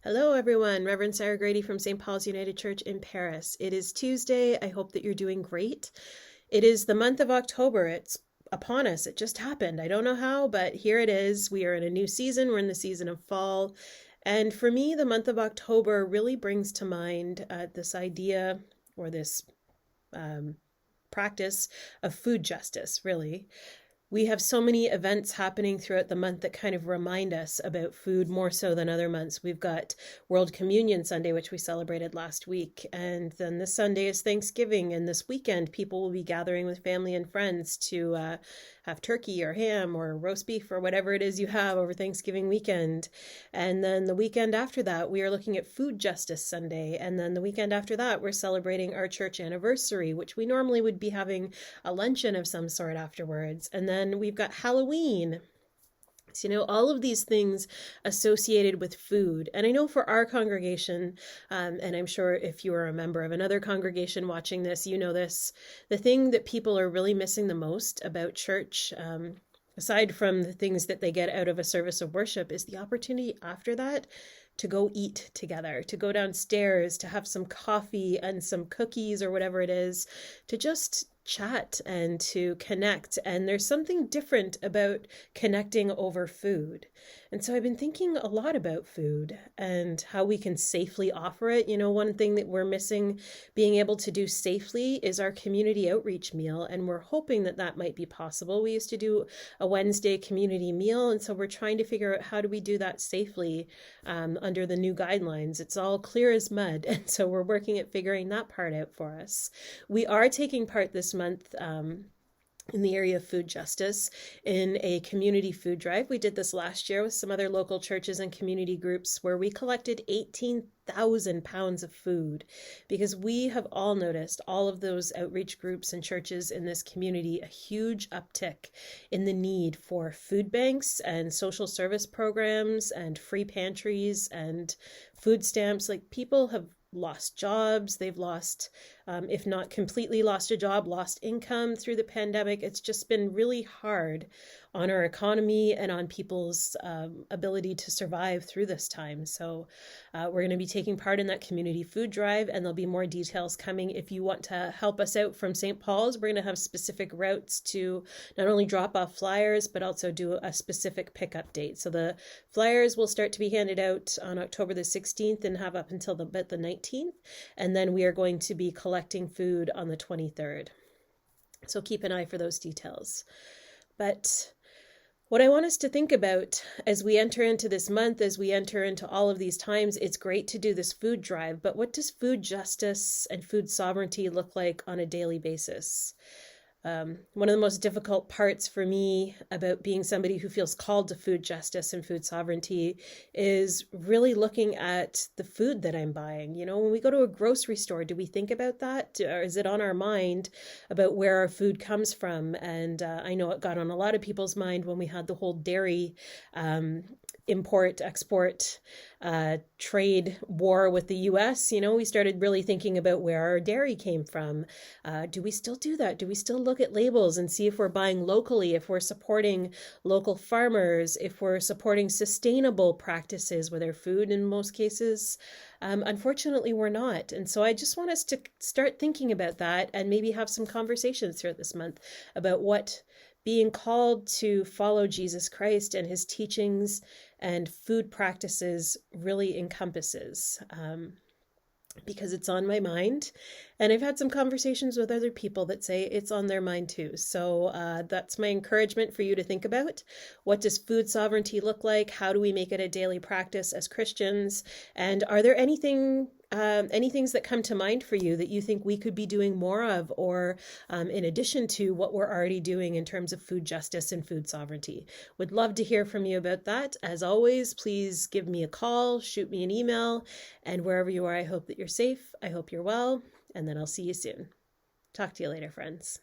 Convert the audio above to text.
Hello, everyone. Reverend Sarah Grady from St. Paul's United Church in Paris. It is Tuesday. I hope that you're doing great. It is the month of October. It's upon us. It just happened. I don't know how, but here it is. We are in a new season. We're in the season of fall. And for me, the month of October really brings to mind this idea or this um, practice of food justice, really. We have so many events happening throughout the month that kind of remind us about food more so than other months. We've got World Communion Sunday, which we celebrated last week. And then this Sunday is Thanksgiving. And this weekend, people will be gathering with family and friends to have turkey or ham or roast beef or whatever it is you have over Thanksgiving weekend. And then the weekend after that, we are looking at Food Justice Sunday. And then the weekend after that, we're celebrating our church anniversary, which we normally would be having a luncheon of some sort afterwards. And then we've got Halloween. So, all of these things associated with food. And I know for our congregation, and I'm sure if you are a member of another congregation watching this, you know this, the thing that people are really missing the most about church, aside from the things that they get out of a service of worship, is the opportunity after that to go eat together, to go downstairs, to have some coffee and some cookies or whatever it is, to just chat and to connect. And there's something different about connecting over food. And so I've been thinking a lot about food and how we can safely offer it. One thing that we're missing being able to do safely is our community outreach meal. And we're hoping that that might be possible. We used to do a Wednesday community meal. And so we're trying to figure out how do we do that safely under the new guidelines. It's all clear as mud. And so we're working at figuring that part out for us. We are taking part this month in the area of food justice in a community food drive. We did this last year with some other local churches and community groups where we collected 18,000 pounds of food, because we have all noticed, all of those outreach groups and churches in this community, a huge uptick in the need for food banks and social service programs and free pantries and food stamps. Like, people have lost jobs. They've lost, if not completely lost a job, lost income through the pandemic. It's just been really hard on our economy and on people's ability to survive through this time. So we're going to be taking part in that community food drive, and there'll be more details coming. If you want to help us out from St. Paul's, we're going to have specific routes to not only drop off flyers, but also do a specific pickup date. So the flyers will start to be handed out on October the 16th and have up until the 19th. And then we are going to be collecting food on the 23rd. So keep an eye for those details. But what I want us to think about as we enter into this month, as we enter into all of these times, it's great to do this food drive, but what does food justice and food sovereignty look like on a daily basis? One of the most difficult parts for me about being somebody who feels called to food justice and food sovereignty is really looking at the food that I'm buying. When we go to a grocery store, do we think about that? Or is it on our mind about where our food comes from? And I know it got on a lot of people's mind when we had the whole dairy import, export, trade war with the US. We started really thinking about where our dairy came from. Do we still do that? Do we still look at labels and see if we're buying locally, if we're supporting local farmers, if we're supporting sustainable practices with our food in most cases? Unfortunately, we're not. And so I just want us to start thinking about that and maybe have some conversations throughout this month about what being called to follow Jesus Christ and his teachings and food practices really encompasses, because it's on my mind. And I've had some conversations with other people that say it's on their mind too. So that's my encouragement for you to think about. What does food sovereignty look like? How do we make it a daily practice as Christians? And are there any things that come to mind for you that you think we could be doing more of, or in addition to what we're already doing in terms of food justice and food sovereignty? Would love to hear from you about that. As always, please give me a call, shoot me an email, and wherever you are, I hope that you're safe. I hope you're well, and then I'll see you soon. Talk to you later, friends.